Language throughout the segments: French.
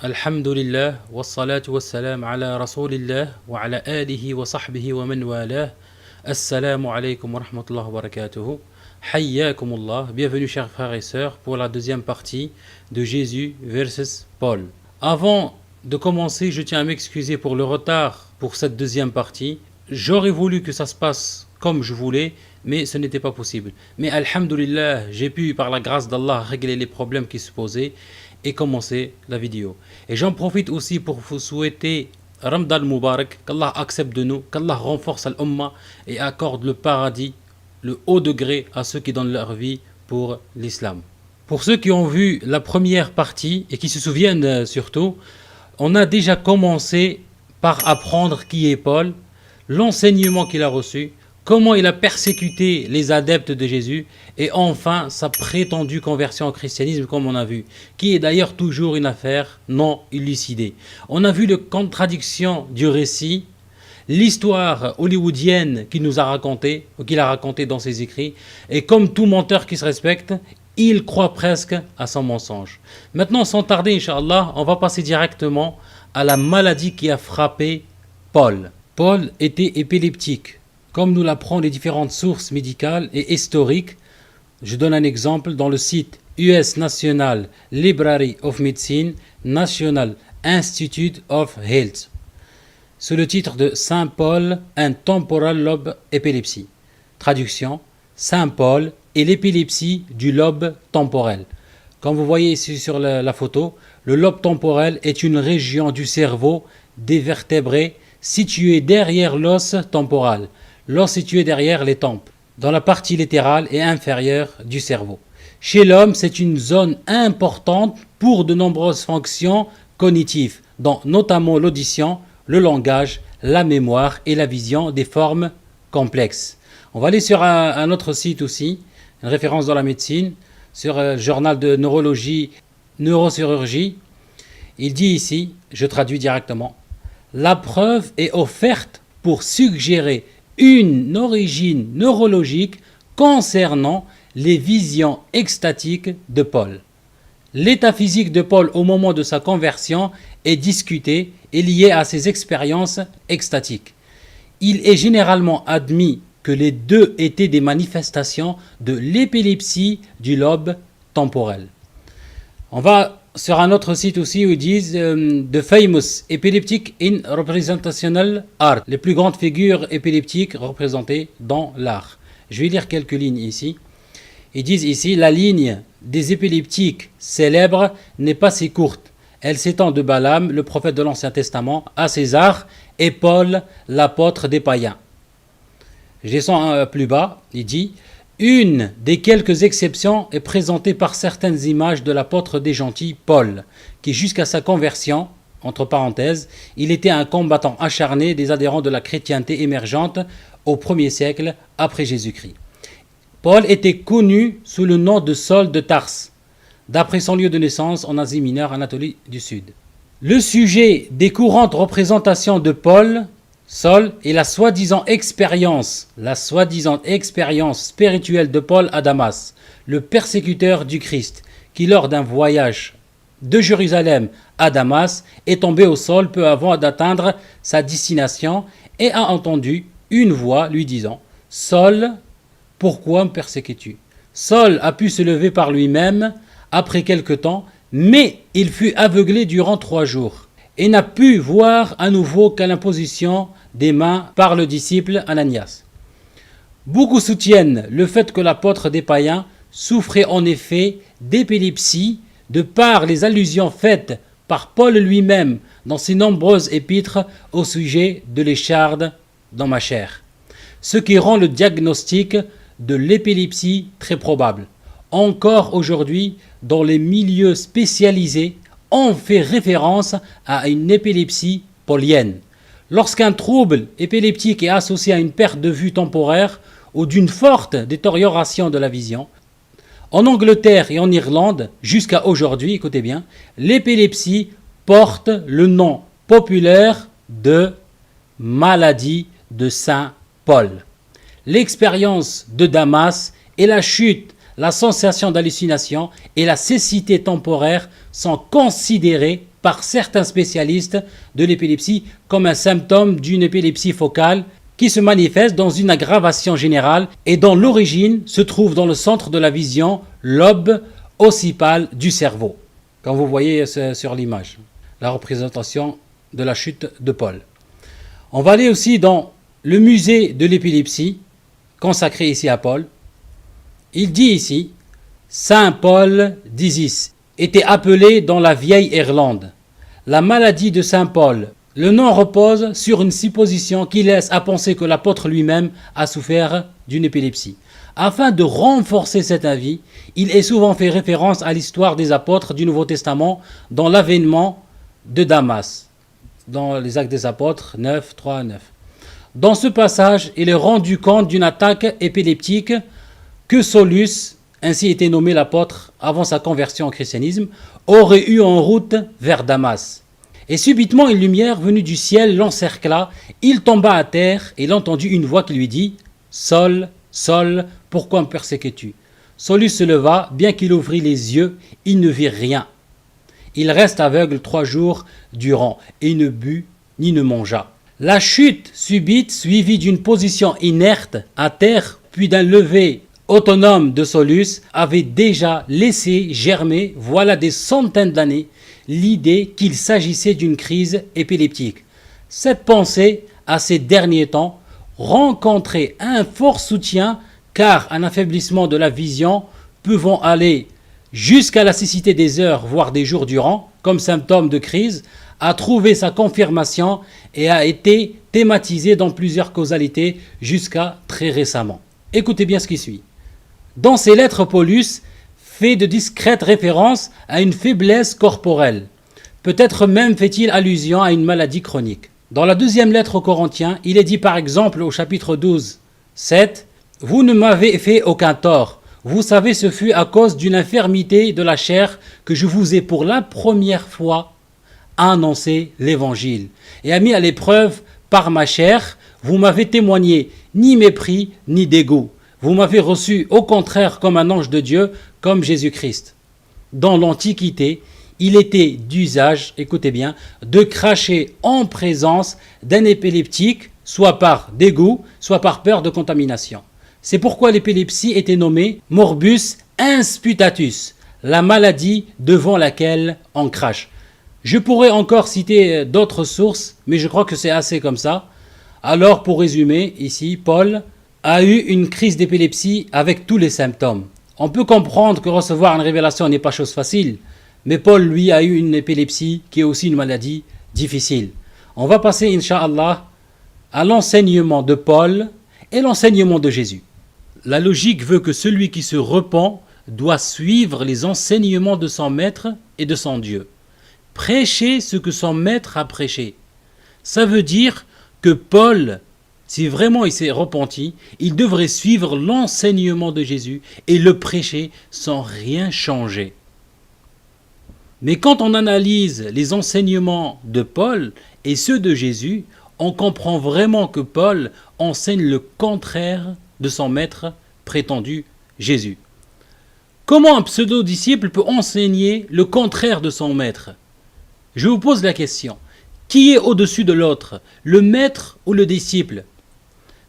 Alhamdulillah, wassalatu wassalam ala rasulillah wa ala alihi wa sahbihi wa man walah. Assalamu alaikum wa rahmatullahi wa barakatuhu. Hayyakumullah, bienvenue chers frères et sœurs pour la deuxième partie de Jésus versus Paul. Avant de commencer, je tiens à m'excuser pour le retard pour cette deuxième partie. J'aurais voulu que ça se passe comme je voulais, mais ce n'était pas possible. Mais alhamdulillah, j'ai pu par la grâce d'Allah régler les problèmes qui se posaient et commencer la vidéo. Et j'en profite aussi pour vous souhaiter Ramadan Mubarak, qu'Allah accepte de nous, qu'Allah renforce l'Ummah et accorde le paradis, le haut degré à ceux qui donnent leur vie pour l'islam. Pour ceux qui ont vu la première partie et qui se souviennent surtout, on a déjà commencé par apprendre qui est Paul, l'enseignement qu'il a reçu, comment il a persécuté les adeptes de Jésus et enfin sa prétendue conversion au christianisme comme on a vu, qui est d'ailleurs toujours une affaire non élucidée. On a vu les contradictions du récit, l'histoire hollywoodienne qu'il nous a racontée, ou qu'il a racontée dans ses écrits, et comme tout menteur qui se respecte, il croit presque à son mensonge. Maintenant, sans tarder, Inch'Allah, on va passer directement à la maladie qui a frappé Paul. Paul était épileptique. Comme nous l'apprennent les différentes sources médicales et historiques, je donne un exemple dans le site US National Library of Medicine, National Institute of Health, sous le titre de Saint Paul and Temporal Lobe Epilepsy. Traduction, Saint Paul et l'épilepsie du lobe temporel. Comme vous voyez ici sur la photo, le lobe temporel est une région du cerveau des vertébrés située derrière l'os temporal. L'os situé derrière les tempes, dans la partie latérale et inférieure du cerveau. Chez l'homme, c'est une zone importante pour de nombreuses fonctions cognitives, dont notamment l'audition, le langage, la mémoire et la vision des formes complexes. On va aller sur un autre site aussi, une référence dans la médecine, sur le journal de neurologie, neurochirurgie. Il dit ici, je traduis directement, la preuve est offerte pour suggérer une origine neurologique concernant les visions extatiques de Paul. L'état physique de Paul au moment de sa conversion est discuté et lié à ses expériences extatiques. Il est généralement admis que les deux étaient des manifestations de l'épilepsie du lobe temporel. On va sur un autre site aussi où ils disent The famous epileptic in representational art, les plus grandes figures épileptiques représentées dans l'art. Je vais lire quelques lignes ici. Ils disent ici la ligne des épileptiques célèbres n'est pas si courte. Elle s'étend de Balaam, le prophète de l'Ancien Testament, à César et Paul, l'apôtre des païens. Je descends plus bas, il dit une des quelques exceptions est présentée par certaines images de l'apôtre des gentils Paul, qui jusqu'à sa conversion, entre parenthèses, il était un combattant acharné des adhérents de la chrétienté émergente au 1er siècle après Jésus-Christ. Paul était connu sous le nom de Saul de Tarse, d'après son lieu de naissance en Asie mineure, Anatolie du Sud. Le sujet des courantes représentations de Paul, Saul, et la soi-disant expérience spirituelle de Paul à Damas, le persécuteur du Christ, qui lors d'un voyage de Jérusalem à Damas est tombé au sol peu avant d'atteindre sa destination et a entendu une voix lui disant « Saul, pourquoi me persécutes-tu » Saul a pu se lever par lui-même après quelque temps, mais il fut aveuglé durant 3 jours et n'a pu voir à nouveau qu'à l'imposition des mains par le disciple Ananias. Beaucoup soutiennent le fait que l'apôtre des païens souffrait en effet d'épilepsie de par les allusions faites par Paul lui-même dans ses nombreuses épîtres au sujet de l'écharde dans ma chair, ce qui rend le diagnostic de l'épilepsie très probable. Encore aujourd'hui, dans les milieux spécialisés, on fait référence à une épilepsie paulienne. Lorsqu'un trouble épileptique est associé à une perte de vue temporaire ou d'une forte détérioration de la vision, en Angleterre et en Irlande, jusqu'à aujourd'hui, écoutez bien, l'épilepsie porte le nom populaire de maladie de Saint Paul. L'expérience de Damas et la chute, la sensation d'hallucination et la cécité temporaire sont considérées par certains spécialistes de l'épilepsie comme un symptôme d'une épilepsie focale qui se manifeste dans une aggravation générale et dont l'origine se trouve dans le centre de la vision, lobe occipal du cerveau. Comme vous voyez sur l'image, la représentation de la chute de Paul. On va aller aussi dans le musée de l'épilepsie, consacré ici à Paul. Il dit ici, Saint Paul d'Isis était appelé dans la vieille Irlande. La maladie de Saint Paul. Le nom repose sur une supposition qui laisse à penser que l'apôtre lui-même a souffert d'une épilepsie. Afin de renforcer cet avis, il est souvent fait référence à l'histoire des apôtres du Nouveau Testament dans l'avènement de Damas, dans les Actes des Apôtres 9, 3 à 9. Dans ce passage, il est rendu compte d'une attaque épileptique que Saulus, ainsi était nommé l'apôtre avant sa conversion au christianisme, aurait eu en route vers Damas. Et subitement une lumière venue du ciel l'encercla, il tomba à terre et il entendit une voix qui lui dit « Saul, Saul, pourquoi me persécutes-tu » Saulus se leva, bien qu'il ouvrît les yeux, il ne vit rien. Il reste aveugle 3 jours durant et ne but ni ne mangea. La chute subite suivie d'une position inerte à terre puis d'un lever autonome de Saulus avait déjà laissé germer, voilà des centaines d'années, l'idée qu'il s'agissait d'une crise épileptique. Cette pensée, à ces derniers temps, rencontrait un fort soutien car un affaiblissement de la vision pouvant aller jusqu'à la cécité des heures, voire des jours durant, comme symptôme de crise, a trouvé sa confirmation et a été thématisé dans plusieurs causalités jusqu'à très récemment. Écoutez bien ce qui suit. Dans ses lettres, Paulus fait de discrètes références à une faiblesse corporelle. Peut-être même fait-il allusion à une maladie chronique. Dans la deuxième lettre aux Corinthiens, il est dit par exemple au chapitre 12, 7, « Vous ne m'avez fait aucun tort. Vous savez, ce fut à cause d'une infirmité de la chair que je vous ai pour la première fois annoncé l'évangile. Et a mis à l'épreuve par ma chair, vous m'avez témoigné ni mépris ni dégoût. Vous m'avez reçu au contraire comme un ange de Dieu, comme Jésus-Christ. Dans l'Antiquité, il était d'usage, écoutez bien, de cracher en présence d'un épileptique, soit par dégoût, soit par peur de contamination. C'est pourquoi l'épilepsie était nommée morbus insputatus, la maladie devant laquelle on crache. Je pourrais encore citer d'autres sources, mais je crois que c'est assez comme ça. Alors, pour résumer, ici, Paul a eu une crise d'épilepsie avec tous les symptômes. On peut comprendre que recevoir une révélation n'est pas chose facile, mais Paul, lui, a eu une épilepsie qui est aussi une maladie difficile. On va passer, Inch'Allah, à l'enseignement de Paul et l'enseignement de Jésus. La logique veut que celui qui se repent doit suivre les enseignements de son maître et de son Dieu. Prêcher ce que son maître a prêché. Ça veut dire que Paul, si vraiment il s'est repenti, il devrait suivre l'enseignement de Jésus et le prêcher sans rien changer. Mais quand on analyse les enseignements de Paul et ceux de Jésus, on comprend vraiment que Paul enseigne le contraire de son maître prétendu Jésus. Comment un pseudo-disciple peut enseigner le contraire de son maître ? Je vous pose la question. Qui est au-dessus de l'autre, le maître ou le disciple ?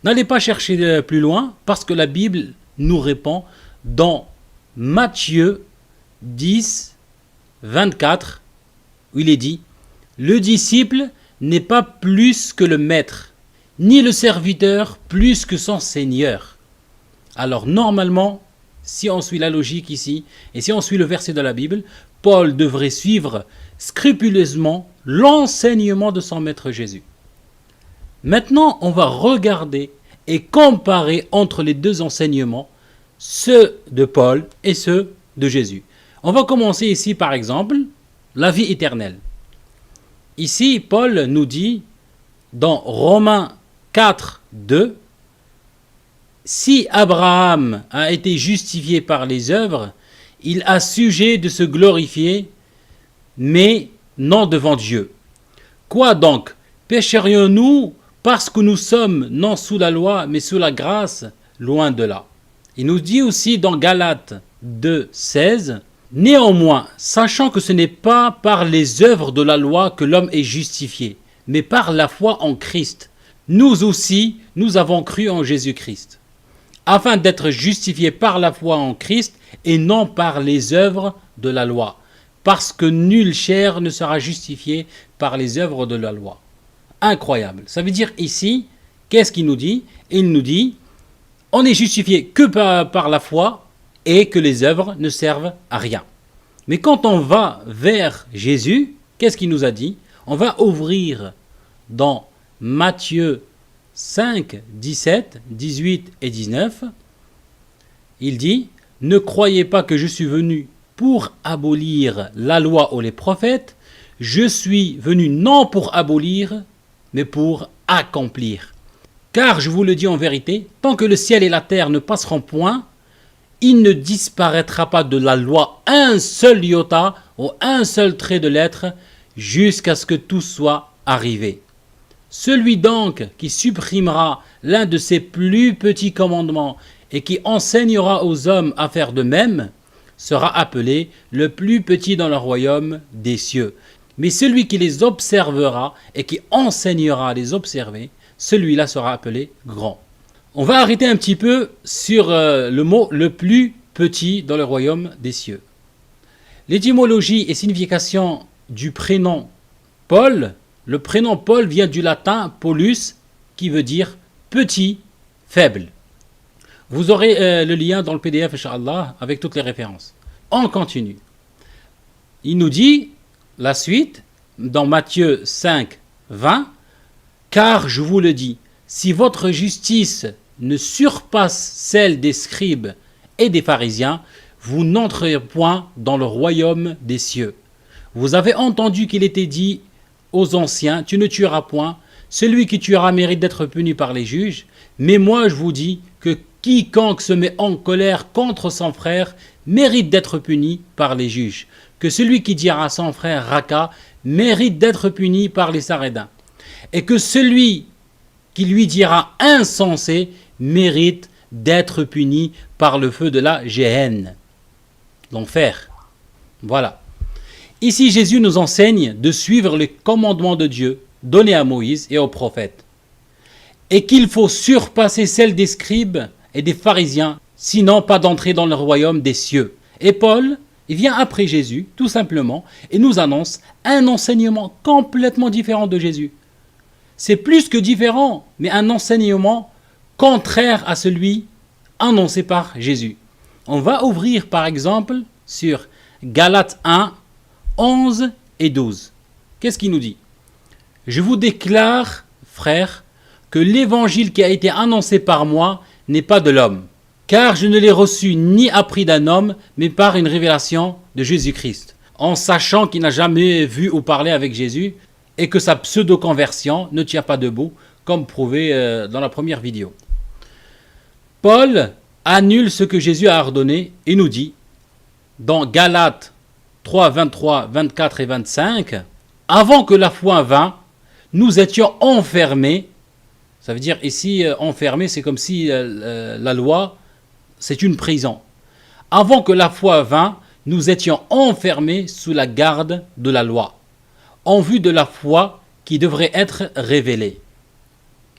N'allez pas chercher plus loin, parce que la Bible nous répond dans Matthieu 10, 24, où il est dit « Le disciple n'est pas plus que le maître, ni le serviteur plus que son seigneur. » Alors normalement, si on suit la logique ici, et si on suit le verset de la Bible, Paul devrait suivre scrupuleusement l'enseignement de son maître Jésus. Maintenant, on va regarder et comparer entre les deux enseignements, ceux de Paul et ceux de Jésus. On va commencer ici par exemple, la vie éternelle. Ici, Paul nous dit dans Romains 4, 2, « Si Abraham a été justifié par les œuvres, il a sujet de se glorifier, mais non devant Dieu. Quoi donc? Pécherions-nous parce que nous sommes non sous la loi, mais sous la grâce? Loin de là. » Il nous dit aussi dans Galates 2, 16, « Néanmoins, sachant que ce n'est pas par les œuvres de la loi que l'homme est justifié, mais par la foi en Christ, nous aussi, nous avons cru en Jésus-Christ, afin d'être justifiés par la foi en Christ et non par les œuvres de la loi, parce que nulle chair ne sera justifiée par les œuvres de la loi. Incroyable. Ça veut dire ici, qu'est-ce qu'il nous dit? Il nous dit, on est justifié que par la foi, et que les œuvres ne servent à rien. Mais quand on va vers Jésus, qu'est-ce qu'il nous a dit? On va ouvrir dans Matthieu 5, 17, 18 et 19. Il dit, « Ne croyez pas que je suis venu pour abolir la loi ou les prophètes, je suis venu non pour abolir, mais pour accomplir. Car je vous le dis en vérité, tant que le ciel et la terre ne passeront point, il ne disparaîtra pas de la loi un seul iota ou un seul trait de lettre jusqu'à ce que tout soit arrivé. Celui donc qui supprimera l'un de ces plus petits commandements et qui enseignera aux hommes à faire de même sera appelé le plus petit dans le royaume des cieux. Mais celui qui les observera et qui enseignera à les observer, celui-là sera appelé grand. » On va arrêter un petit peu sur le mot « le plus petit dans le royaume des cieux ». L'étymologie et signification du prénom Paul, le prénom Paul vient du latin « Paulus » qui veut dire « petit, faible ». Vous aurez le lien dans le PDF, Inch'Allah, avec toutes les références. On continue. Il nous dit, la suite, dans Matthieu 5, 20, « Car je vous le dis, si votre justice ne surpasse celle des scribes et des pharisiens, vous n'entrerez point dans le royaume des cieux. Vous avez entendu qu'il était dit aux anciens, tu ne tueras point, celui qui tuera mérite d'être puni par les juges, mais moi je vous dis que quiconque se met en colère contre son frère mérite d'être puni par les juges, que celui qui dira à son frère Raka mérite d'être puni par les Sarédins, et que celui qui lui dira insensé mérite d'être puni par le feu de la Géhenne, l'enfer. Voilà. Ici, Jésus nous enseigne de suivre les commandements de Dieu donnés à Moïse et aux prophètes, et qu'il faut surpasser celles des scribes et des pharisiens, sinon pas d'entrer dans le royaume des cieux. Et Paul, il vient après Jésus, tout simplement, et nous annonce un enseignement complètement différent de Jésus. C'est plus que différent, mais un enseignement contraire à celui annoncé par Jésus. On va ouvrir par exemple sur Galates 1, 11 et 12. Qu'est-ce qu'il nous dit? Je vous déclare, frères, que l'évangile qui a été annoncé par moi n'est pas de l'homme, car je ne l'ai reçu ni appris d'un homme, mais par une révélation de Jésus-Christ, en sachant qu'il n'a jamais vu ou parlé avec Jésus, et que sa pseudo-conversion ne tient pas debout, comme prouvé dans la première vidéo. Paul annule ce que Jésus a ordonné et nous dit, dans Galates 3, 23, 24 et 25, « Avant que la foi vînt, nous étions enfermés ». Ça veut dire ici, enfermés, c'est comme si la loi, c'est une prison. « Avant que la foi vînt, nous étions enfermés sous la garde de la loi, en vue de la foi qui devrait être révélée. »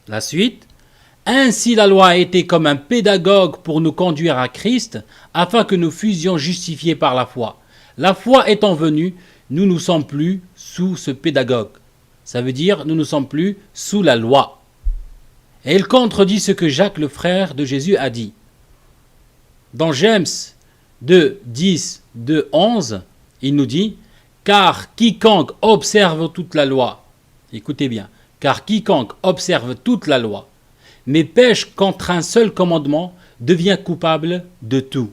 La suite, « Ainsi la loi a été comme un pédagogue pour nous conduire à Christ, afin que nous fussions justifiés par la foi. La foi étant venue, nous ne sommes plus sous ce pédagogue. » Ça veut dire, nous ne sommes plus sous la loi. Et il contredit ce que Jacques, le frère de Jésus, a dit. Dans James 2, 10, 2, 11, il nous dit, « Car quiconque observe toute la loi, écoutez bien, car quiconque observe toute la loi, mais pêche contre un seul commandement, devient coupable de tout. »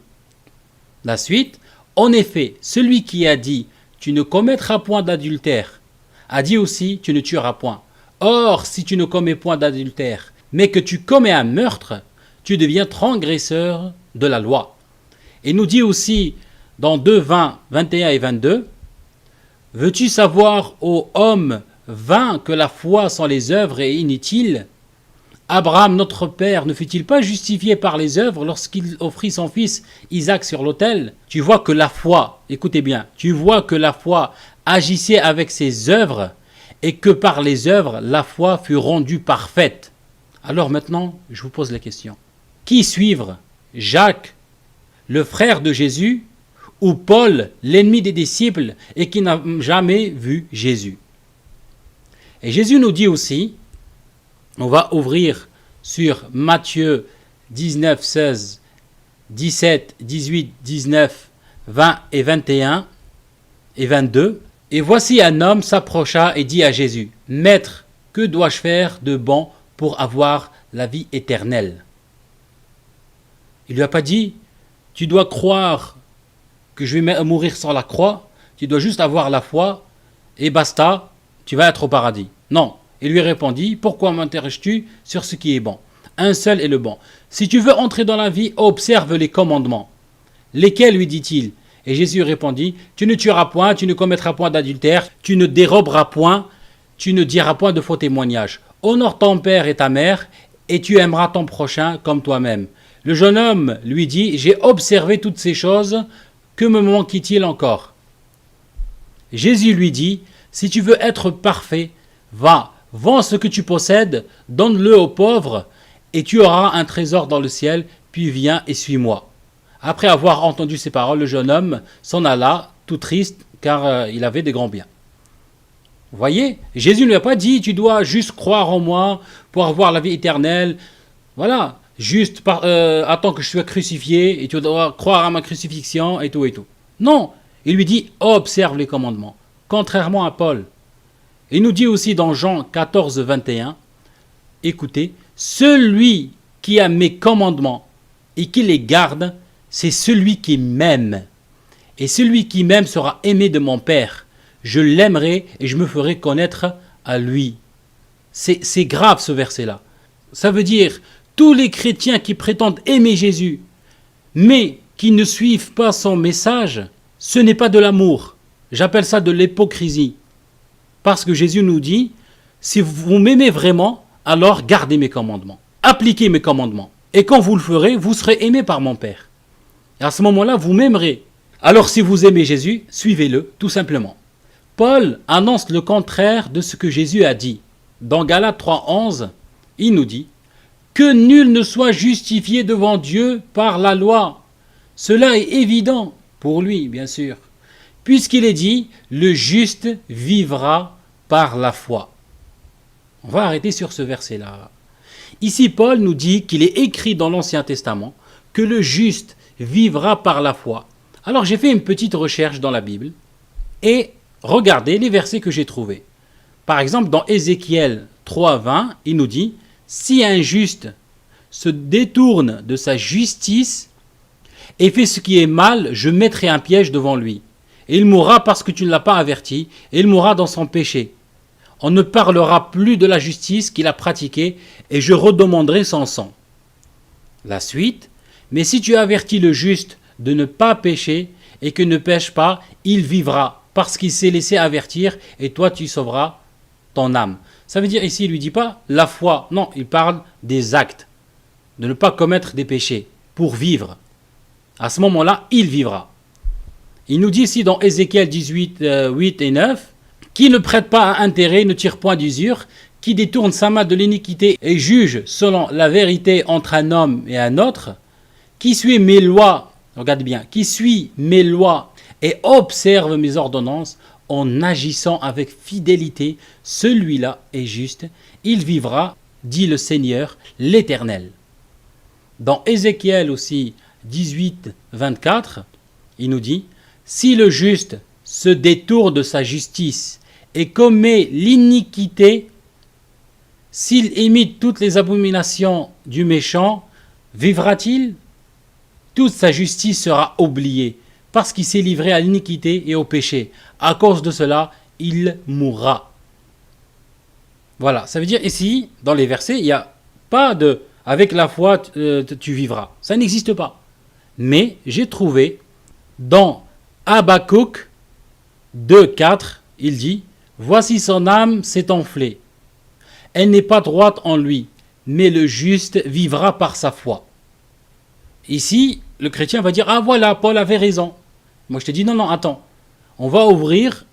La suite, « En effet, celui qui a dit « Tu ne commettras point d'adultère » a dit aussi « Tu ne tueras point. » Or, si tu ne commets point d'adultère, mais que tu commets un meurtre, tu deviens transgresseur de la loi. Et nous dit aussi dans 2, 20, 21 et 22, « Veux-tu savoir, ô homme vain, que la foi sans les œuvres est inutile ? Abraham, notre père, ne fut-il pas justifié par les œuvres lorsqu'il offrit son fils Isaac sur l'autel? Tu vois que la foi, écoutez bien, tu vois que la foi agissait avec ses œuvres et que par les œuvres, la foi fut rendue parfaite. Alors maintenant, je vous pose la question. Qui suivre? Jacques, le frère de Jésus, ou Paul, l'ennemi des disciples et qui n'a jamais vu Jésus? Et Jésus nous dit aussi, on va ouvrir sur Matthieu 19, 16, 17, 18, 19, 20 et 21 et 22. Et voici un homme s'approcha et dit à Jésus, « Maître, que dois-je faire de bon pour avoir la vie éternelle ?» Il ne lui a pas dit, « Tu dois croire que je vais mourir sur la croix, tu dois juste avoir la foi et basta, tu vas être au paradis. » Non. Il lui répondit, « Pourquoi m'interroges-tu sur ce qui est bon? Un seul est le bon. Si tu veux entrer dans la vie, observe les commandements. » Lesquels, lui dit-il? Et Jésus répondit, « Tu ne tueras point, tu ne commettras point d'adultère, tu ne déroberas point, tu ne diras point de faux témoignages. Honore ton père et ta mère, et tu aimeras ton prochain comme toi-même. » Le jeune homme lui dit, « J'ai observé toutes ces choses, que me manque-t-il encore ?» Jésus lui dit, « Si tu veux être parfait, va, vends ce que tu possèdes, donne-le aux pauvres, et tu auras un trésor dans le ciel, puis viens et suis-moi. » Après avoir entendu ces paroles, le jeune homme s'en alla, tout triste, car il avait des grands biens. Vous voyez, Jésus ne lui a pas dit, tu dois juste croire en moi pour avoir la vie éternelle. Voilà, juste attends que je sois crucifié, et tu dois croire à ma crucifixion, et tout et tout. Non, il lui dit, observe les commandements, contrairement à Paul. Il nous dit aussi dans Jean 14, 21, écoutez, celui qui a mes commandements et qui les garde, c'est celui qui m'aime. Et celui qui m'aime sera aimé de mon Père. Je l'aimerai et je me ferai connaître à lui. C'est grave ce verset-là. Ça veut dire, tous les chrétiens qui prétendent aimer Jésus, mais qui ne suivent pas son message, ce n'est pas de l'amour. J'appelle ça de l'hypocrisie. Parce que Jésus nous dit, si vous m'aimez vraiment, alors gardez mes commandements. Appliquez mes commandements. Et quand vous le ferez, vous serez aimé par mon Père. Et à ce moment-là, vous m'aimerez. Alors si vous aimez Jésus, suivez-le, tout simplement. Paul annonce le contraire de ce que Jésus a dit. Dans Galates 3,11, il nous dit « Que nul ne soit justifié devant Dieu par la loi. » Cela est évident pour lui, bien sûr. Puisqu'il est dit « Le juste vivra par la foi ». On va arrêter sur ce verset-là. Ici, Paul nous dit qu'il est écrit dans l'Ancien Testament que le juste vivra par la foi. Alors j'ai fait une petite recherche dans la Bible et regardez les versets que j'ai trouvés. Par exemple, dans Ézéchiel 3,20, il nous dit « Si un juste se détourne de sa justice et fait ce qui est mal, je mettrai un piège devant lui. Et il mourra parce que tu ne l'as pas averti, et il mourra dans son péché. On ne parlera plus de la justice qu'il a pratiquée, et je redemanderai son sang. » La suite, « Mais si tu avertis le juste de ne pas pécher, et que ne pêche pas, il vivra, parce qu'il s'est laissé avertir, et toi tu sauveras ton âme. » Ça veut dire ici, il ne lui dit pas la foi, non, il parle des actes, de ne pas commettre des péchés, pour vivre. À ce moment-là, il vivra. Il nous dit ici dans Ézéchiel 18, 8 et 9, « Qui ne prête pas à intérêt, ne tire point d'usure, qui détourne sa main de l'iniquité et juge selon la vérité entre un homme et un autre, qui suit mes lois, regardez bien, qui suit mes lois et observe mes ordonnances en agissant avec fidélité, celui-là est juste, il vivra, dit le Seigneur, l'Éternel. » Dans Ézéchiel aussi 18, 24, il nous dit « Si le juste se détourne de sa justice et commet l'iniquité, s'il imite toutes les abominations du méchant, vivra-t-il? Toute sa justice sera oubliée, parce qu'il s'est livré à l'iniquité et au péché. À cause de cela, il mourra. » Voilà, ça veut dire ici, dans les versets, il n'y a pas de « avec la foi, tu vivras ». Ça n'existe pas. Mais j'ai trouvé dans Habakkuk 2, 4, il dit « Voici son âme s'est enflée. Elle n'est pas droite en lui, mais le juste vivra par sa foi. Ici, le chrétien va dire, ah voilà, Paul avait raison. Moi je te dis, non, non, attends. On va ouvrir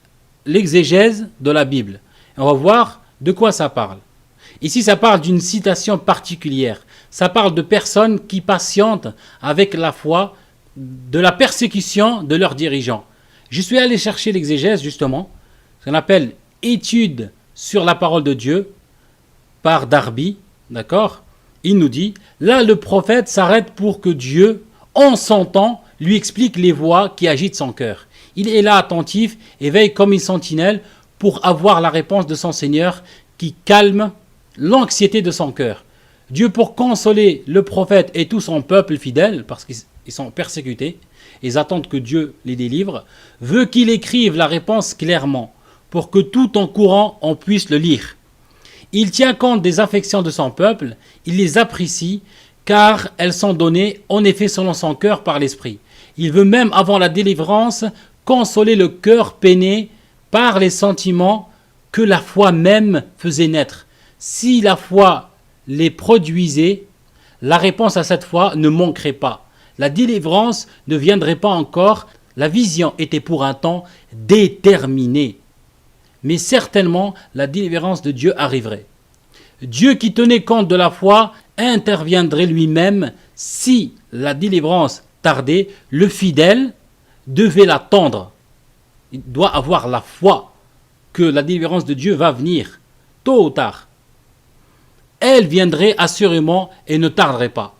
l'exégèse de la Bible. Et on va voir de quoi ça parle. Ici, ça parle d'une citation particulière. Ça parle de personnes qui patientent avec la foi de la persécution de leurs dirigeants. Je suis allé chercher l'exégèse, justement, ce qu'on appelle étude sur la parole de Dieu par Darby, d'accord? Il nous dit, là le prophète s'arrête pour que Dieu, en son temps, lui explique les voies qui agitent son cœur. Il est là attentif et veille comme une sentinelle pour avoir la réponse de son Seigneur qui calme l'anxiété de son cœur. Dieu, pour consoler le prophète et tout son peuple fidèle, parce qu'ils sont persécutés, ils attendent que Dieu les délivre, veut qu'il écrive la réponse clairement, pour que tout en courant, on puisse le lire. Il tient compte des affections de son peuple, il les apprécie, car elles sont données en effet selon son cœur par l'Esprit. Il veut même, avant la délivrance, consoler le cœur peiné par les sentiments que la foi même faisait naître. Si la foi les produisait, la réponse à cette foi ne manquerait pas. La délivrance ne viendrait pas encore, la vision était pour un temps déterminé. Mais certainement, la délivrance de Dieu arriverait. Dieu qui tenait compte de la foi interviendrait lui-même si la délivrance tardait. Le fidèle devait l'attendre. Il doit avoir la foi que la délivrance de Dieu va venir, tôt ou tard. Elle viendrait assurément et ne tarderait pas.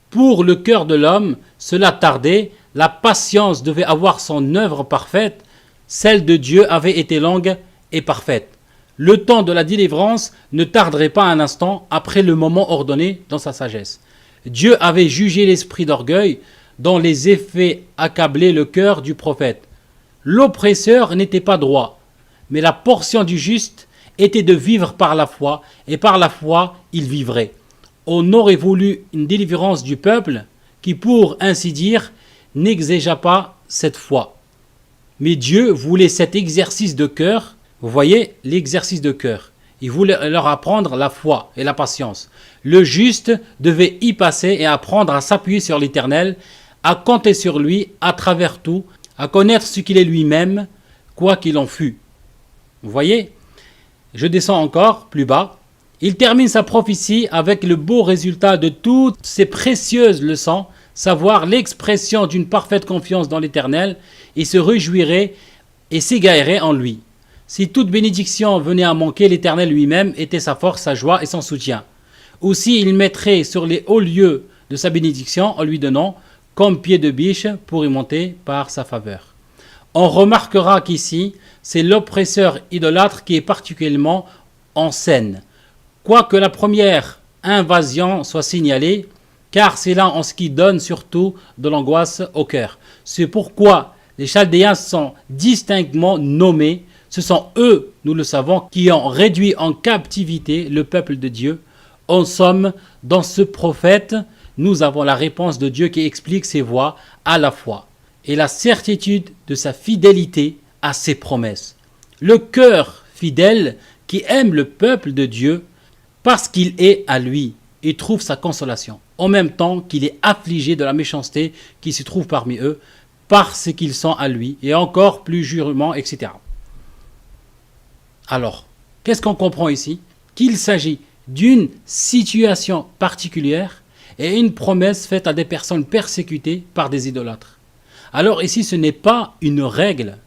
Pour le cœur de l'homme, cela tardait, la patience devait avoir son œuvre parfaite, celle de Dieu avait été longue et parfaite. Le temps de la délivrance ne tarderait pas un instant après le moment ordonné dans sa sagesse. Dieu avait jugé l'esprit d'orgueil dont les effets accablaient le cœur du prophète. L'oppresseur n'était pas droit, mais la portion du juste était de vivre par la foi, et par la foi il vivrait. On aurait voulu une délivrance du peuple qui, pour ainsi dire, n'exigea pas cette foi. Mais Dieu voulait cet exercice de cœur. Vous voyez, l'exercice de cœur. Il voulait leur apprendre la foi et la patience. Le juste devait y passer et apprendre à s'appuyer sur l'Éternel, à compter sur lui à travers tout, à connaître ce qu'il est lui-même, quoi qu'il en fût. Vous voyez, je descends encore plus bas. Il termine sa prophétie avec le beau résultat de toutes ces précieuses leçons, savoir l'expression d'une parfaite confiance dans l'Éternel. Il se réjouirait et s'égaillerait en lui. Si toute bénédiction venait à manquer, l'Éternel lui-même était sa force, sa joie et son soutien. Aussi, il mettrait sur les hauts lieux de sa bénédiction en lui donnant comme pied de biche pour y monter par sa faveur. On remarquera qu'ici, c'est l'oppresseur idolâtre qui est particulièrement en scène. Quoique la première invasion soit signalée, car c'est là en ce qui donne surtout de l'angoisse au cœur. C'est pourquoi les Chaldéens sont distinctement nommés. Ce sont eux, nous le savons, qui ont réduit en captivité le peuple de Dieu. En somme, dans ce prophète, nous avons la réponse de Dieu qui explique ses voies à la fois et la certitude de sa fidélité à ses promesses. Le cœur fidèle qui aime le peuple de Dieu parce qu'il est à lui et trouve sa consolation, en même temps qu'il est affligé de la méchanceté qui se trouve parmi eux parce qu'ils sont à lui et encore plus jurement, etc. Alors, qu'est-ce qu'on comprend ici? Qu'il s'agit d'une situation particulière et une promesse faite à des personnes persécutées par des idolâtres. Alors ici, ce n'est pas une règle.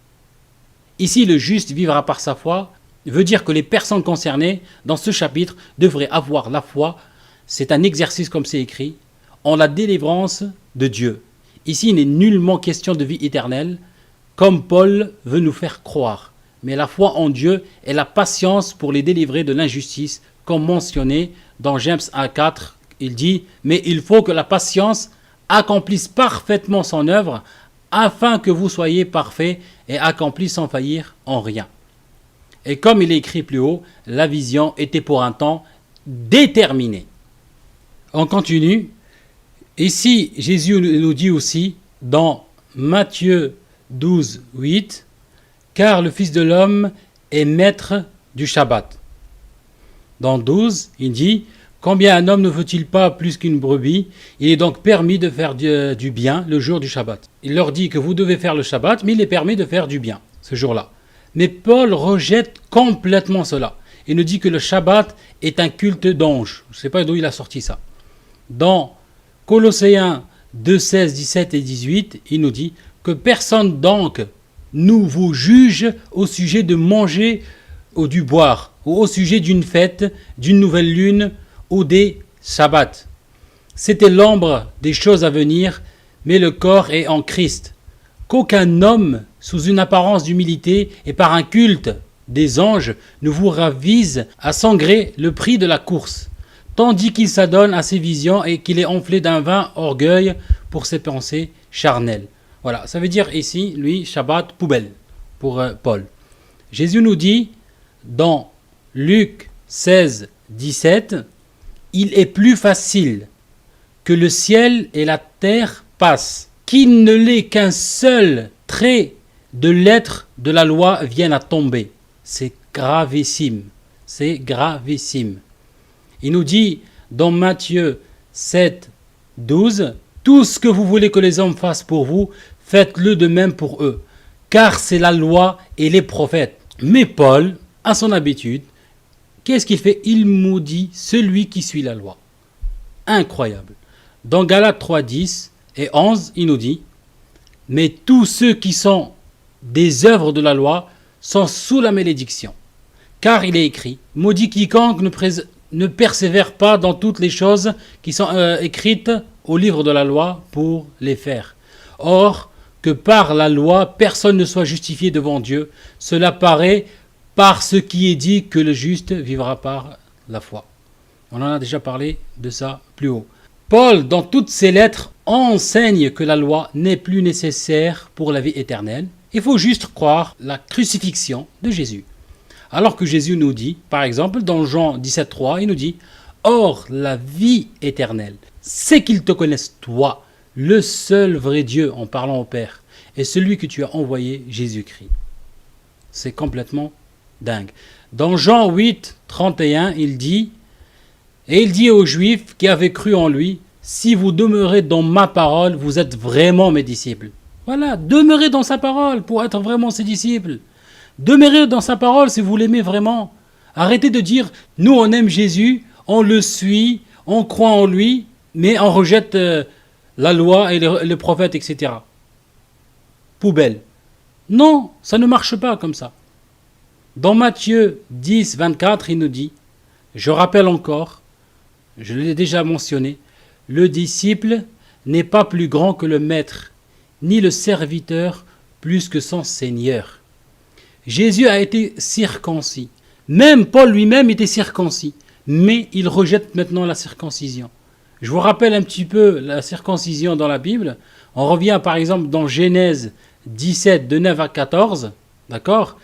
Ici, le juste vivra par sa foi veut dire que les personnes concernées dans ce chapitre devraient avoir la foi. C'est un exercice comme c'est écrit, en la délivrance de Dieu. Ici, il n'est nullement question de vie éternelle, comme Paul veut nous faire croire. Mais la foi en Dieu est la patience pour les délivrer de l'injustice, comme mentionné dans James 1,4. Il dit « Mais il faut que la patience accomplisse parfaitement son œuvre, afin que vous soyez parfaits et accomplis sans faillir en rien. » Et comme il est écrit plus haut, la vision était pour un temps déterminé. On continue. Ici, Jésus nous dit aussi dans Matthieu 12, 8, « Car le Fils de l'homme est maître du Shabbat. » Dans 12, il dit « Combien un homme ne vaut-il pas plus qu'une brebis? Il est donc permis de faire du bien le jour du Shabbat. Il leur dit que vous devez faire le Shabbat, mais il est permis de faire du bien ce jour-là. Mais Paul rejette complètement cela. Il nous dit que le Shabbat est un culte d'ange. Je ne sais pas d'où il a sorti ça. Dans Colossiens 2, 16, 17 et 18, il nous dit que personne donc nous vous juge au sujet de manger ou du boire, ou au sujet d'une fête, d'une nouvelle lune, ou des Shabbats. C'était l'ombre des choses à venir, mais le corps est en Christ. Qu'aucun homme, sous une apparence d'humilité et par un culte des anges, ne vous ravise à son gré le prix de la course, tandis qu'il s'adonne à ses visions et qu'il est enflé d'un vain orgueil pour ses pensées charnelles. Voilà, ça veut dire ici, lui, Shabbat, poubelle, pour Paul. Jésus nous dit, dans Luc 16, 17, « Il est plus facile que le ciel et la terre passent, qu'il ne l'est qu'un seul trait de lettre de la loi vienne à tomber. » C'est gravissime. C'est gravissime. Il nous dit dans Matthieu 7, 12, « Tout ce que vous voulez que les hommes fassent pour vous, faites-le de même pour eux, car c'est la loi et les prophètes. » Mais Paul, à son habitude, qu'est-ce qu'il fait? Il maudit celui qui suit la loi. Incroyable. Dans Galates 3, 10 et 11, il nous dit « Mais tous ceux qui sont des œuvres de la loi sont sous la malédiction. Car il est écrit « Maudit quiconque ne persévère pas dans toutes les choses qui sont écrites au livre de la loi pour les faire. Or, que par la loi, personne ne soit justifié devant Dieu. Cela paraît par ce qui est dit que le juste vivra par la foi. » On en a déjà parlé de ça plus haut. Paul, dans toutes ses lettres, enseigne que la loi n'est plus nécessaire pour la vie éternelle. Il faut juste croire la crucifixion de Jésus. Alors que Jésus nous dit, par exemple, dans Jean 17,3, il nous dit « Or, la vie éternelle, c'est qu'ils te connaissent toi, le seul vrai Dieu en parlant au Père, et celui que tu as envoyé, Jésus-Christ. » C'est complètement dingue. Dans Jean 8, 31, il dit « Et il dit aux Juifs qui avaient cru en lui, « Si vous demeurez dans ma parole, vous êtes vraiment mes disciples. » Voilà, demeurez dans sa parole pour être vraiment ses disciples. Demeurez dans sa parole si vous l'aimez vraiment. Arrêtez de dire « Nous, on aime Jésus, on le suit, on croit en lui, mais on rejette la loi et les prophètes, etc. » Poubelle. Non, ça ne marche pas comme ça. Dans Matthieu 10, 24, il nous dit « Je rappelle encore, je l'ai déjà mentionné, le disciple n'est pas plus grand que le maître, ni le serviteur plus que son Seigneur. » Jésus a été circoncis. Même Paul lui-même était circoncis. Mais il rejette maintenant la circoncision. Je vous rappelle un petit peu la circoncision dans la Bible. On revient par exemple dans Genèse 17, de 9 à 14. D'accord?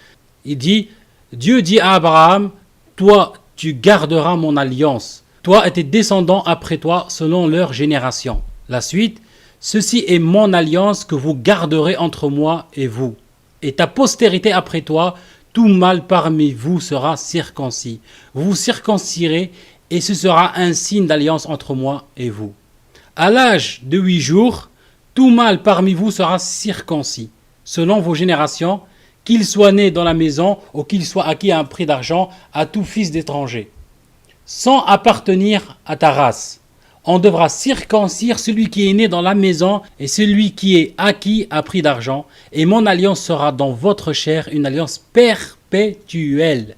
Il dit, Dieu dit à Abraham, « Toi, tu garderas mon alliance. Toi et tes descendants après toi selon leur génération. » La suite, « Ceci est mon alliance que vous garderez entre moi et vous. Et ta postérité après toi, tout mâle parmi vous sera circoncis. Vous vous circoncirez et ce sera un signe d'alliance entre moi et vous. À l'âge de 8 jours, tout mâle parmi vous sera circoncis, selon vos générations, qu'il soit né dans la maison ou qu'il soit acquis à un prix d'argent à tout fils d'étranger, sans appartenir à ta race. On devra circoncire celui qui est né dans la maison et celui qui est acquis à prix d'argent, et mon alliance sera dans votre chair une alliance perpétuelle.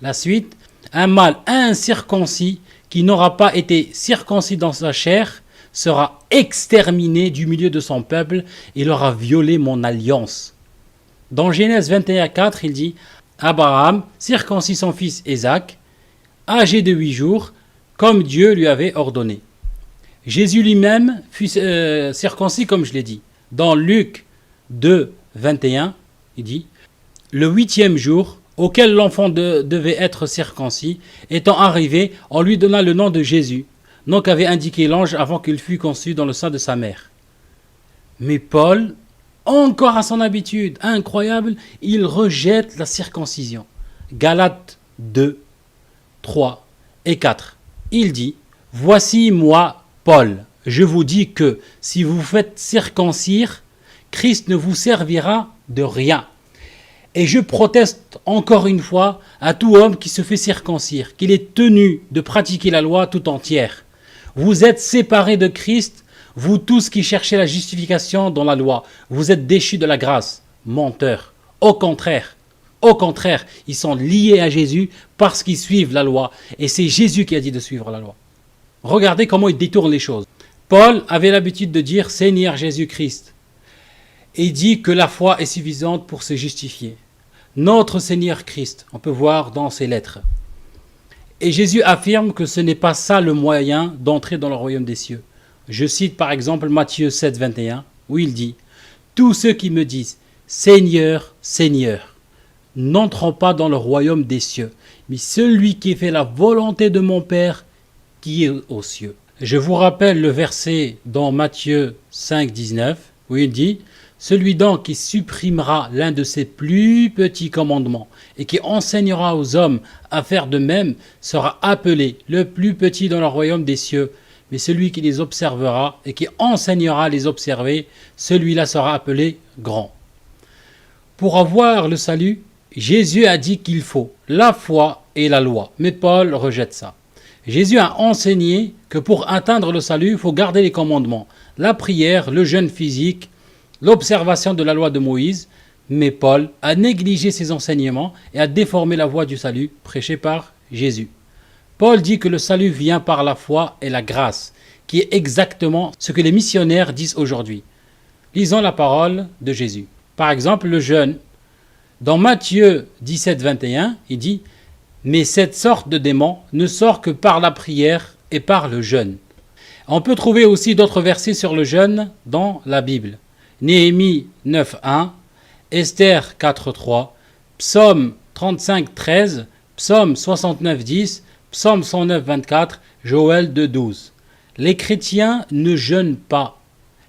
La suite, un mâle incirconcis qui n'aura pas été circoncis dans sa chair sera exterminé du milieu de son peuple, il aura violé mon alliance. Dans Genèse 21,4, il dit « Abraham circoncis son fils Isaac, âgé de 8 jours, comme Dieu lui avait ordonné. » Jésus lui-même fut circoncis comme je l'ai dit. Dans Luc 2, 21, il dit « Le 8e jour, auquel l'enfant devait être circoncis, étant arrivé, on lui donna le nom de Jésus, nom qu'avait indiqué l'ange avant qu'il fût conçu dans le sein de sa mère. » Mais Paul, encore à son habitude incroyable, il rejette la circoncision. Galates 2, 3 et 4. Il dit, « Voici moi, Paul, je vous dis que si vous faites circoncire, Christ ne vous servira de rien. Et je proteste encore une fois à tout homme qui se fait circoncire, qu'il est tenu de pratiquer la loi tout entière. Vous êtes séparés de Christ, vous tous qui cherchez la justification dans la loi. Vous êtes déchus de la grâce, menteurs. Au contraire, ils sont liés à Jésus parce qu'ils suivent la loi. Et c'est Jésus qui a dit de suivre la loi. Regardez comment il détourne les choses. Paul avait l'habitude de dire « Seigneur Jésus-Christ ». Et il dit que la foi est suffisante pour se justifier. Notre Seigneur Christ, on peut voir dans ses lettres. Et Jésus affirme que ce n'est pas ça le moyen d'entrer dans le royaume des cieux. Je cite par exemple Matthieu 7, 21, où il dit « Tous ceux qui me disent « Seigneur, Seigneur », n'entrons pas dans le royaume des cieux, mais celui qui fait la volonté de mon Père qui est aux cieux. » Je vous rappelle le verset dans Matthieu 5, 19, où il dit « Celui donc qui supprimera l'un de ses plus petits commandements et qui enseignera aux hommes à faire de même sera appelé le plus petit dans le royaume des cieux. Mais celui qui les observera et qui enseignera à les observer, celui-là sera appelé grand. » Pour avoir le salut, Jésus a dit qu'il faut la foi et la loi. Mais Paul rejette ça. Jésus a enseigné que pour atteindre le salut, il faut garder les commandements. La prière, le jeûne physique, l'observation de la loi de Moïse. Mais Paul a négligé ces enseignements et a déformé la voie du salut prêchée par Jésus. Paul dit que le salut vient par la foi et la grâce, qui est exactement ce que les missionnaires disent aujourd'hui. Lisons la parole de Jésus. Par exemple, le jeûne. Dans Matthieu 17, 21, il dit « Mais cette sorte de démon ne sort que par la prière et par le jeûne. » On peut trouver aussi d'autres versets sur le jeûne dans la Bible. Néhémie 9, 1, Esther 4, 3, Psaume 35, 13, Psaume 69, 10, Psaume 109, 24, Joël 2, 12. Les chrétiens ne jeûnent pas.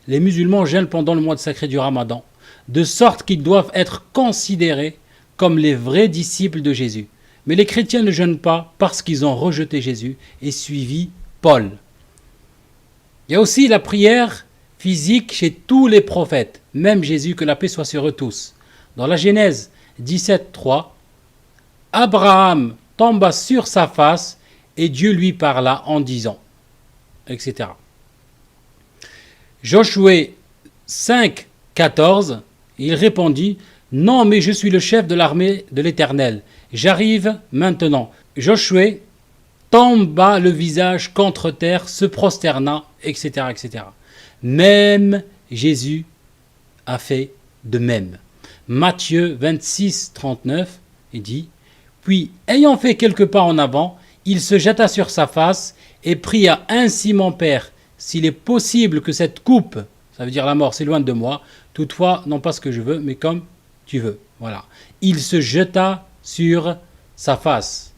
Les musulmans jeûnent pendant le mois sacré du Ramadan, de sorte qu'ils doivent être considérés comme les vrais disciples de Jésus. Mais les chrétiens ne jeûnent pas parce qu'ils ont rejeté Jésus et suivi Paul. Il y a aussi la prière physique chez tous les prophètes, même Jésus, que la paix soit sur eux tous. Dans la Genèse 17, 3, Abraham tomba sur sa face et Dieu lui parla en disant, etc. Josué 5, 14, il répondit, « Non, mais je suis le chef de l'armée de l'Éternel. J'arrive maintenant. » Josué tomba le visage contre terre, se prosterna, etc., etc. Même Jésus a fait de même. Matthieu 26, 39, il dit, « Puis, ayant fait quelques pas en avant, il se jeta sur sa face et pria ainsi mon Père, s'il est possible que cette coupe, ça veut dire la mort, s'éloigne de moi, toutefois, non pas ce que je veux, mais comme tu veux. » Voilà. Il se jeta sur sa face.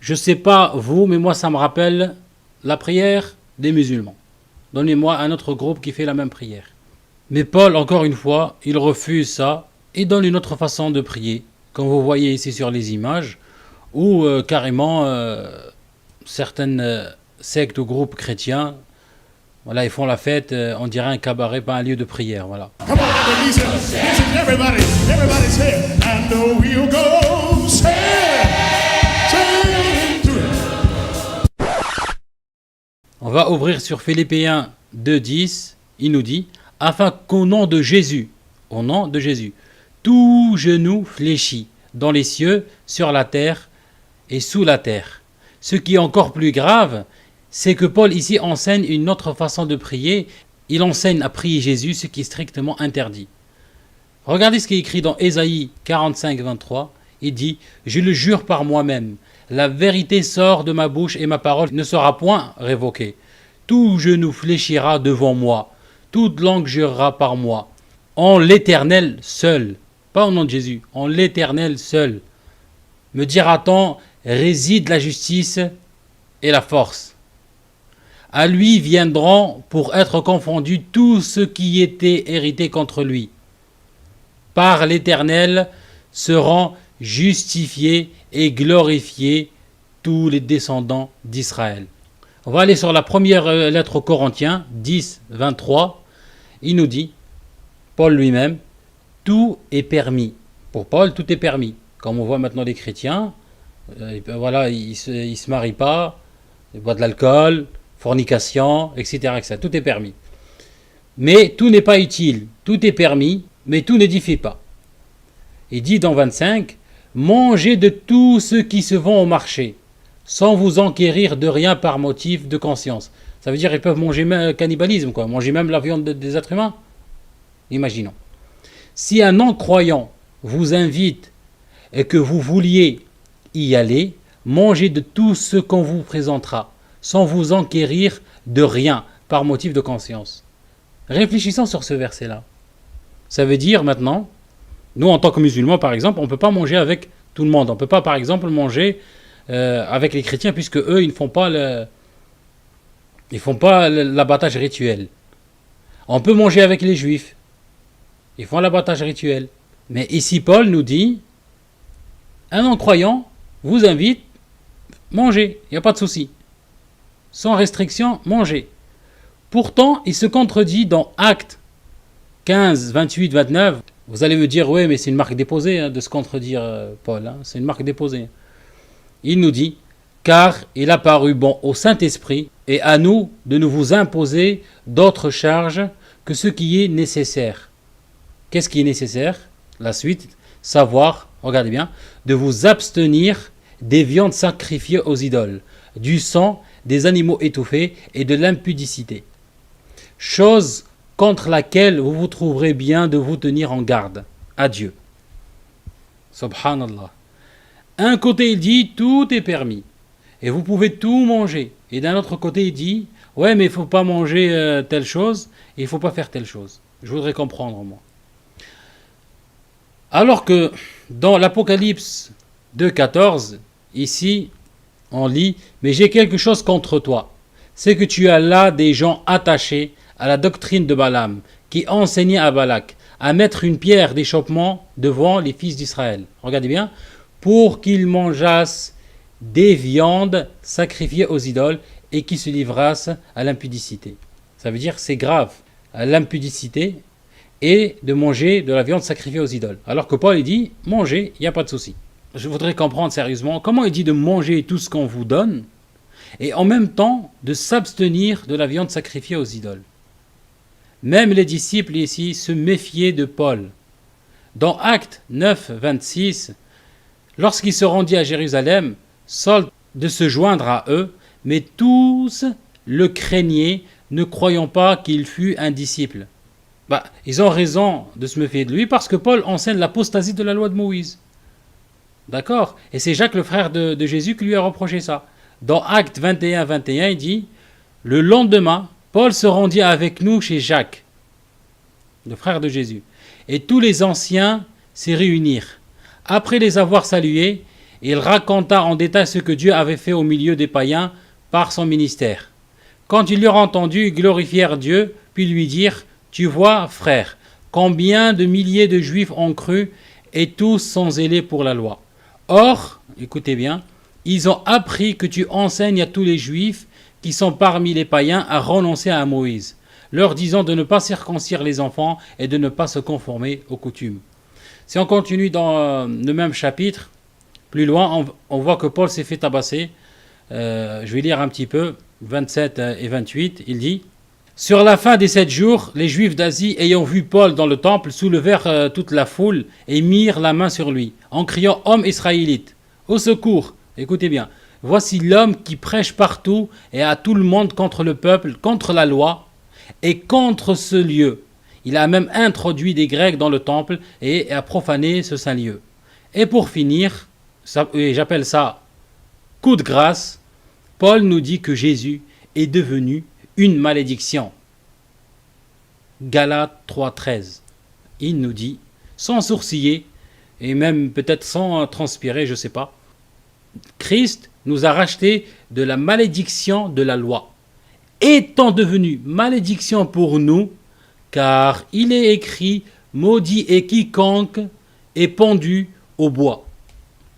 Je ne sais pas vous, mais moi ça me rappelle la prière des musulmans. Donnez-moi un autre groupe qui fait la même prière. Mais Paul, encore une fois, il refuse ça et donne une autre façon de prier, comme vous voyez ici sur les images, où carrément certaines sectes ou groupes chrétiens, voilà, ils font la fête, on dirait un cabaret, pas un lieu de prière, voilà. On va ouvrir sur Philippiens 2.10, il nous dit, afin qu'au nom de Jésus, tout genou fléchit dans les cieux, sur la terre et sous la terre. Ce qui est encore plus grave, c'est que Paul ici enseigne une autre façon de prier. Il enseigne à prier Jésus, ce qui est strictement interdit. Regardez ce qui est écrit dans Ésaïe 45, 23. Il dit « Je le jure par moi-même, la vérité sort de ma bouche et ma parole ne sera point révoquée. Tout genou fléchira devant moi, toute langue jurera par moi. En l'Éternel seul, pas au nom de Jésus, en l'Éternel seul, me dira-t-on, réside la justice et la force. À lui viendront pour être confondus tous ceux qui étaient hérités contre lui. Par l'Éternel seront justifiés et glorifiés tous les descendants d'Israël. » On va aller sur la première lettre aux Corinthiens, 10, 23. Il nous dit, Paul lui-même, tout est permis. Pour Paul, tout est permis. Comme on voit maintenant les chrétiens, voilà, ils se marient pas, ils boivent de l'alcool, fornication, etc., etc. Tout est permis. Mais tout n'est pas utile. Tout est permis, mais tout n'édifie pas. Il dit dans 25, mangez de tout ce qui se vend au marché, sans vous enquérir de rien par motif de conscience. Ça veut dire qu'ils peuvent manger même cannibalisme, quoi, manger même la viande des êtres humains. Imaginons. Si un non-croyant vous invite et que vous vouliez y aller, mangez de tout ce qu'on vous présentera, sans vous enquérir de rien par motif de conscience. Réfléchissons sur ce verset-là. Ça veut dire maintenant, nous en tant que musulmans par exemple, on ne peut pas manger avec tout le monde. On ne peut pas par exemple manger avec les chrétiens puisque eux ils ne font pas l'abattage rituel. On peut manger avec les juifs. Ils font l'abattage rituel. Mais ici Paul nous dit, un non-croyant vous invite, mangez, il n'y a pas de souci. Sans restriction, mangez. Pourtant, il se contredit dans Actes 15, 28, 29. Vous allez me dire, oui, mais c'est une marque déposée de se contredire, Paul. C'est une marque déposée. Il nous dit, car il a paru bon au Saint-Esprit et à nous de ne vous imposer d'autres charges que ce qui est nécessaire. Qu'est-ce qui est nécessaire? La suite, savoir, regardez bien, de vous abstenir des viandes sacrifiées aux idoles, du sang, des animaux étouffés et de l'impudicité. Chose contre laquelle vous vous trouverez bien de vous tenir en garde. Adieu. Subhanallah. Un côté il dit tout est permis et vous pouvez tout manger. Et d'un autre côté il dit ouais mais il ne faut pas manger telle chose et il ne faut pas faire telle chose. Je voudrais comprendre moi. Alors que dans l'Apocalypse 2,14, ici on lit mais j'ai quelque chose contre toi. C'est que tu as là des gens attachés à la doctrine de Balaam, qui enseignait à Balak à mettre une pierre d'achoppement devant les fils d'Israël. Regardez bien, pour qu'ils mangeassent des viandes sacrifiées aux idoles et qui se livrassent à l'impudicité. Ça veut dire c'est grave, l'impudicité et de manger de la viande sacrifiée aux idoles. Alors que Paul il dit, mangez, il n'y a pas de souci. Je voudrais comprendre sérieusement comment il dit de manger tout ce qu'on vous donne et en même temps de s'abstenir de la viande sacrifiée aux idoles. Même les disciples ici se méfiaient de Paul. Dans Actes 9, 26, lorsqu'il se rendit à Jérusalem, Saul de se joindre à eux, mais tous le craignaient, ne croyant pas qu'il fût un disciple. Ils ont raison de se méfier de lui parce que Paul enseigne l'apostasie de la loi de Moïse. D'accord? Et c'est Jacques, le frère de Jésus, qui lui a reproché ça. Dans Actes 21, 21, il dit, le lendemain, Paul se rendit avec nous chez Jacques, le frère de Jésus, et tous les anciens s'y réunirent. Après les avoir salués, il raconta en détail ce que Dieu avait fait au milieu des païens par son ministère. Quand ils l'eurent entendu, ils glorifièrent Dieu, puis lui dirent, tu vois, frère, combien de milliers de Juifs ont cru, et tous sont zélés pour la loi. Or, écoutez bien, ils ont appris que tu enseignes à tous les Juifs qui sont parmi les païens à renoncer à Moïse, leur disant de ne pas circoncire les enfants et de ne pas se conformer aux coutumes. Si on continue dans le même chapitre, plus loin, on voit que Paul s'est fait tabasser. Je vais lire un petit peu, 27 et 28, il dit « Sur la fin des 7 jours, les Juifs d'Asie, ayant vu Paul dans le temple, soulevèrent toute la foule et mirent la main sur lui, en criant « Homme israélite, au secours !» Écoutez bien. Voici l'homme qui prêche partout et à tout le monde contre le peuple, contre la loi et contre ce lieu. Il a même introduit des Grecs dans le temple et a profané ce saint lieu. Et pour finir, j'appelle ça coup de grâce, Paul nous dit que Jésus est devenu une malédiction. Galates 3,13. Il nous dit, sans sourciller et même peut-être sans transpirer, je ne sais pas, Christ nous a racheté de la malédiction de la loi, étant devenu malédiction pour nous, car il est écrit, maudit est quiconque est pendu au bois.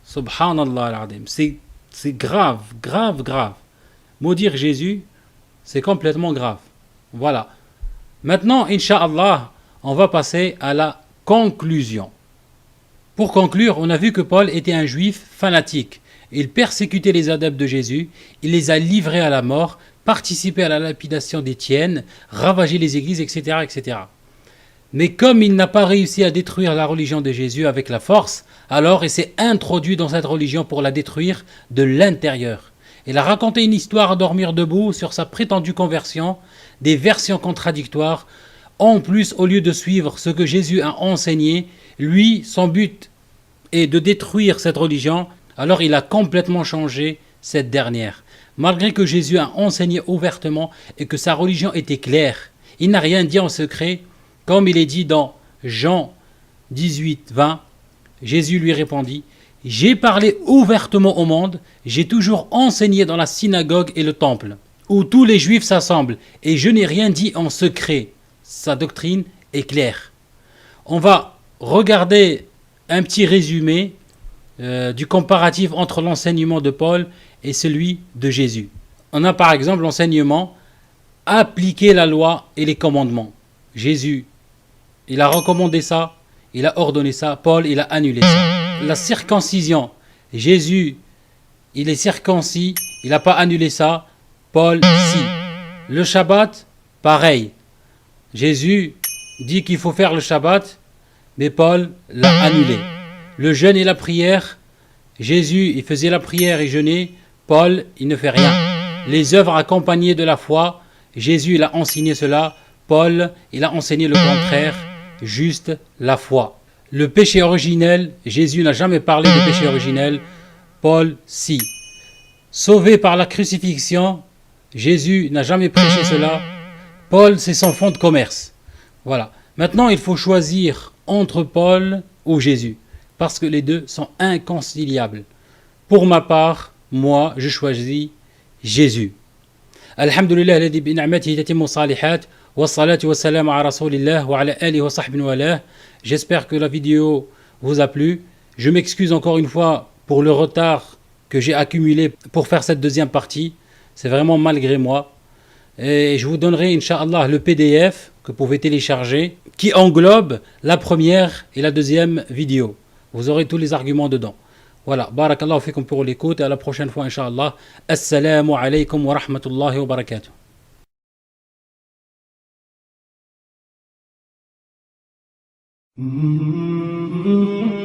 Subhanallah al-Adim. C'est grave, grave, grave. maudire Jésus, c'est complètement grave. Voilà. Maintenant, Inch'Allah, on va passer à la conclusion. Pour conclure, on a vu que Paul était un juif fanatique. Il persécutait les adeptes de Jésus, il les a livrés à la mort, participé à la lapidation d'Étienne, ravagé les églises, etc., etc. Mais comme il n'a pas réussi à détruire la religion de Jésus avec la force, alors il s'est introduit dans cette religion pour la détruire de l'intérieur. Il a raconté une histoire à dormir debout sur sa prétendue conversion, des versions contradictoires. En plus, au lieu de suivre ce que Jésus a enseigné, lui, son but est de détruire cette religion, alors il a complètement changé cette dernière. Malgré que Jésus a enseigné ouvertement et que sa religion était claire, il n'a rien dit en secret, comme il est dit dans Jean 18, 20. Jésus lui répondit: « J'ai parlé ouvertement au monde, j'ai toujours enseigné dans la synagogue et le temple, où tous les juifs s'assemblent, et je n'ai rien dit en secret. » Sa doctrine est claire. On va regarder un petit résumé du comparatif entre l'enseignement de Paul et celui de Jésus. On a par exemple l'enseignement « Appliquer la loi et les commandements ». Jésus, il a recommandé ça, il a ordonné ça. Paul, il a annulé ça. La circoncision, Jésus, il est circoncis, il n'a pas annulé ça. Paul, si. Le Shabbat, pareil. Jésus dit qu'il faut faire le Shabbat, mais Paul l'a annulé. Le jeûne et la prière, Jésus, il faisait la prière et jeûnait. Paul, il ne fait rien. Les œuvres accompagnées de la foi, Jésus, il a enseigné cela. Paul, il a enseigné le contraire, juste la foi. Le péché originel, Jésus n'a jamais parlé de péché originel. Paul, si. Sauvé par la crucifixion, Jésus n'a jamais prêché cela. Paul, c'est son fonds de commerce. Voilà. Maintenant, il faut choisir entre Paul ou Jésus, parce que les deux sont inconciliables. Pour ma part, moi, je choisis Jésus. Alhamdulillah, alladhi bi ni'matihi tatimmu salihat, wa salatu wa salam ala rasulillah wa ala alihi wa sahbihi wa ala. J'espère que la vidéo vous a plu. Je m'excuse encore une fois pour le retard que j'ai accumulé pour faire cette deuxième partie. C'est vraiment malgré moi. Et je vous donnerai, Inch'Allah, le PDF que vous pouvez télécharger, qui englobe la première et la deuxième vidéo. Vous aurez tous les arguments dedans. Voilà, barakallahu fikum pour l'écoute et à la prochaine fois, Inch'Allah. Assalamu alaykum wa rahmatullahi wa barakatuh. Mm-hmm.